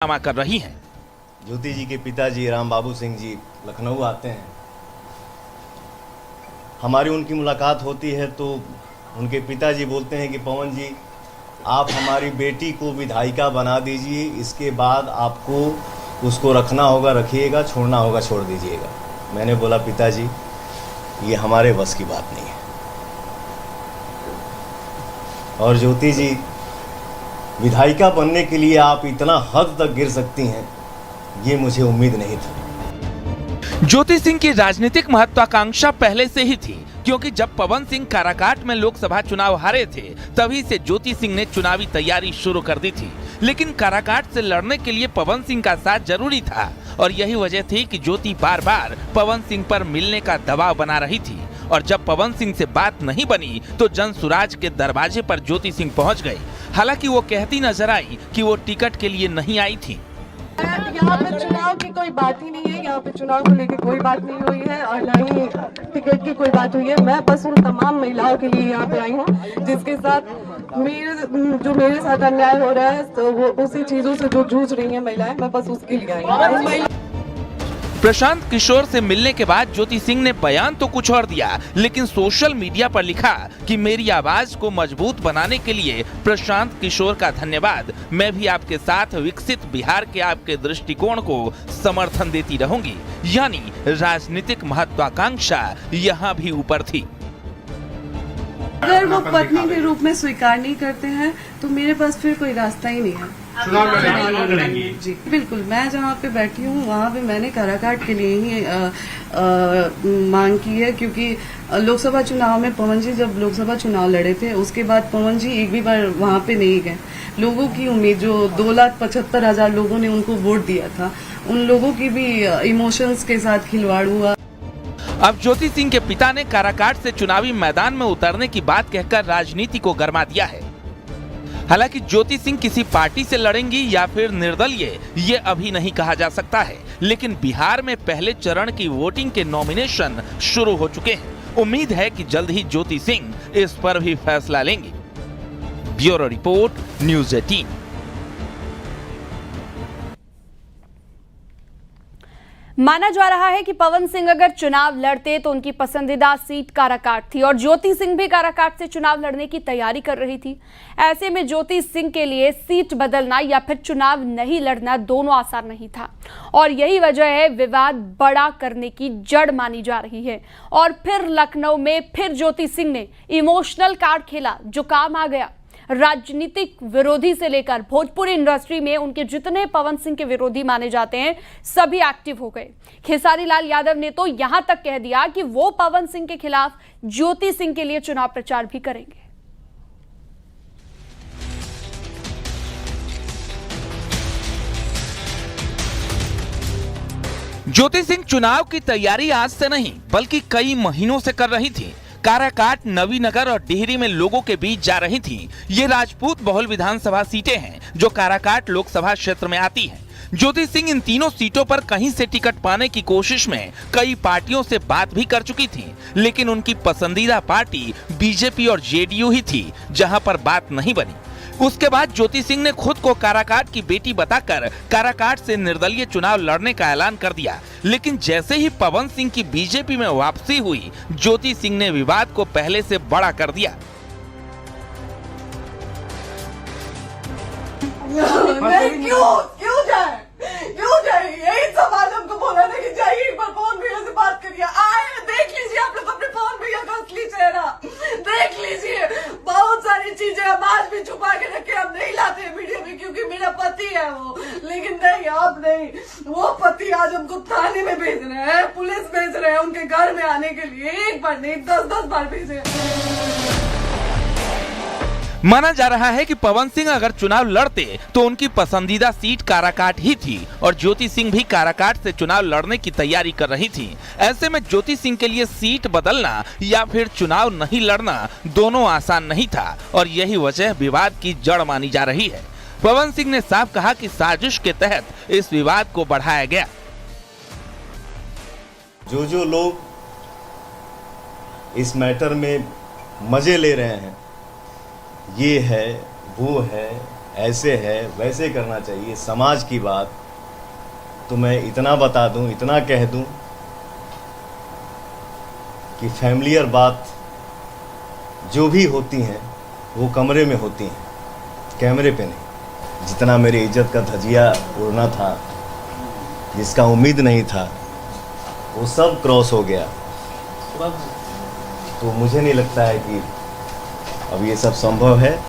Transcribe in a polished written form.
कारनामा कर रही हैं। ज्योति जी के पिताजी राम बाबू सिंह जी लखनऊ आते हैं। हमारी उनकी मुलाकात होती है तो उनके पिताजी बोलते हैं कि पवन जी, आप हमारी बेटी को विधायिका बना दीजिए, इसके बाद आपको उसको रखना होगा रखिएगा, छोड़ना होगा छोड़ दीजिएगा। मैंने बोला पिताजी, ये हमारे बस की बात नहीं है। और ज्योति जी, विधायिका बनने के लिए आप इतना हद तक गिर सकती हैं, ये मुझे उम्मीद नहीं था। ज्योति सिंह की राजनीतिक महत्वाकांक्षा पहले से ही थी, क्योंकि जब पवन सिंह काराकाट में लोकसभा चुनाव हारे थे तभी से ज्योति सिंह ने चुनावी तैयारी शुरू कर दी थी। लेकिन काराकाट से लड़ने के लिए पवन सिंह का साथ जरूरी था और यही वजह थी कि ज्योति बार बार पवन सिंह पर मिलने का दबाव बना रही थी। और जब पवन सिंह से बात नहीं बनी तो जनसुराज के दरवाजे पर ज्योति सिंह पहुंच गई। हालांकि वो कहती नजर आई कि वो टिकट के लिए नहीं आई थी। यहाँ पे चुनाव की कोई बात ही नहीं है, यहाँ पे चुनाव को लेकर कोई बात नहीं हुई है और न ही टिकट की कोई बात हुई है। मैं बस उन तमाम महिलाओं के लिए यहाँ पे आई हूँ जिसके साथ मेरे साथ अन्याय हो रहा है, तो वो उसी चीजों से जो जूझ रही है महिलाएं, मैं बस उसके लिए आई हूँ। प्रशांत किशोर से मिलने के बाद ज्योति सिंह ने बयान तो कुछ और दिया, लेकिन सोशल मीडिया पर लिखा कि मेरी आवाज को मजबूत बनाने के लिए प्रशांत किशोर का धन्यवाद। मैं भी आपके साथ विकसित बिहार के आपके दृष्टिकोण को समर्थन देती रहूंगी। यानी राजनीतिक महत्वाकांक्षा यहाँ भी ऊपर थी। अगर वो पत्नी के रूप में स्वीकार नहीं करते हैं तो मेरे पास फिर कोई रास्ता ही नहीं है। चुनाव लड़ेंगी जी बिल्कुल। मैं जहाँ पे बैठी हूँ वहाँ पे मैंने काराकाट के लिए ही मांग की है, क्योंकि लोकसभा चुनाव में पवन जी जब लोकसभा चुनाव लड़े थे उसके बाद पवन जी एक भी बार वहाँ पे नहीं गए। लोगों की उम्मीद, जो 2,75,000 लोगों ने उनको वोट दिया था, उन लोगों की भी इमोशंस के साथ खिलवाड़ हुआ। अब ज्योति सिंह के पिता ने काराकाट से चुनावी मैदान में उतरने की बात कहकर राजनीति को गरमा दिया है। हालांकि ज्योति सिंह किसी पार्टी से लड़ेंगी या फिर निर्दलीय, ये अभी नहीं कहा जा सकता है। लेकिन बिहार में पहले चरण की वोटिंग के नॉमिनेशन शुरू हो चुके हैं। उम्मीद है कि जल्द ही ज्योति सिंह इस पर भी फैसला लेंगी। Bureau report, news 18। माना जा रहा है कि पवन सिंह अगर चुनाव लड़ते तो उनकी पसंदीदा सीट काराकाट थी और ज्योति सिंह भी काराकाट से चुनाव लड़ने की तैयारी कर रही थी। ऐसे में ज्योति सिंह के लिए सीट बदलना या फिर चुनाव नहीं लड़ना दोनों आसान नहीं था और यही वजह है विवाद बड़ा करने की जड़ मानी जा रही है। और फिर लखनऊ में फिर ज्योति सिंह ने इमोशनल कार्ड खेला जो काम आ गया। राजनीतिक विरोधी से लेकर भोजपुरी इंडस्ट्री में उनके जितने पवन सिंह के विरोधी माने जाते हैं सभी एक्टिव हो गए। खेसारी लाल यादव ने तो यहां तक कह दिया कि वो पवन सिंह के खिलाफ ज्योति सिंह के लिए चुनाव प्रचार भी करेंगे। ज्योति सिंह चुनाव की तैयारी आज से नहीं बल्कि कई महीनों से कर रही थी। काराकाट, नवीनगर और डिहरी में लोगों के बीच जा रही थी। ये राजपूत बहुल विधानसभा सीटें हैं जो काराकाट लोकसभा क्षेत्र में आती हैं। ज्योति सिंह इन तीनों सीटों पर कहीं से टिकट पाने की कोशिश में कई पार्टियों से बात भी कर चुकी थी, लेकिन उनकी पसंदीदा पार्टी बीजेपी और जेडीयू ही थी, जहां पर बात नहीं बनी। उसके बाद ज्योति सिंह ने खुद को काराकाट की बेटी बताकर काराकाट से निर्दलीय चुनाव लड़ने का ऐलान कर दिया। लेकिन जैसे ही पवन सिंह की बीजेपी में वापसी हुई, ज्योति सिंह ने विवाद को पहले से बड़ा कर दिया। क्यों जाए? यही सवाल हमको बोला था कि जाइए एक बार पवन भैया से बात करिए। आए, देख लीजिए आप लोग अपने पवन भैया का असली चेहरा देख लीजिए। बहुत सारी चीजें हम आज भी छुपा के रखे, हम नहीं लाते हैं मीडिया में क्योंकि मेरा पति है वो। लेकिन नहीं, अब नहीं, वो पति आज हमको थाने में भेज रहे हैं, पुलिस भेज रहे हैं उनके घर में आने के लिए। एक बार नहीं, 10-10 बार भेजे। माना जा रहा है कि पवन सिंह अगर चुनाव लड़ते तो उनकी पसंदीदा सीट काराकाट ही थी और ज्योति सिंह भी काराकाट से चुनाव लड़ने की तैयारी कर रही थी। ऐसे में ज्योति सिंह के लिए सीट बदलना या फिर चुनाव नहीं लड़ना दोनों आसान नहीं था और यही वजह विवाद की जड़ मानी जा रही है। पवन सिंह ने साफ कहा कि साजिश के तहत इस विवाद को बढ़ाया गया। जो लोग इस मैटर में मजे ले रहे हैं, ये है वो है, ऐसे है वैसे करना चाहिए, समाज की बात। तो मैं इतना बता दूं, इतना कह दूं कि फैमिलियर बात जो भी होती हैं वो कमरे में होती हैं, कैमरे पे नहीं। जितना मेरी इज्जत का धजिया उड़ना था, जिसका उम्मीद नहीं था, वो सब क्रॉस हो गया। तो मुझे नहीं लगता है कि अब ये सब संभव है।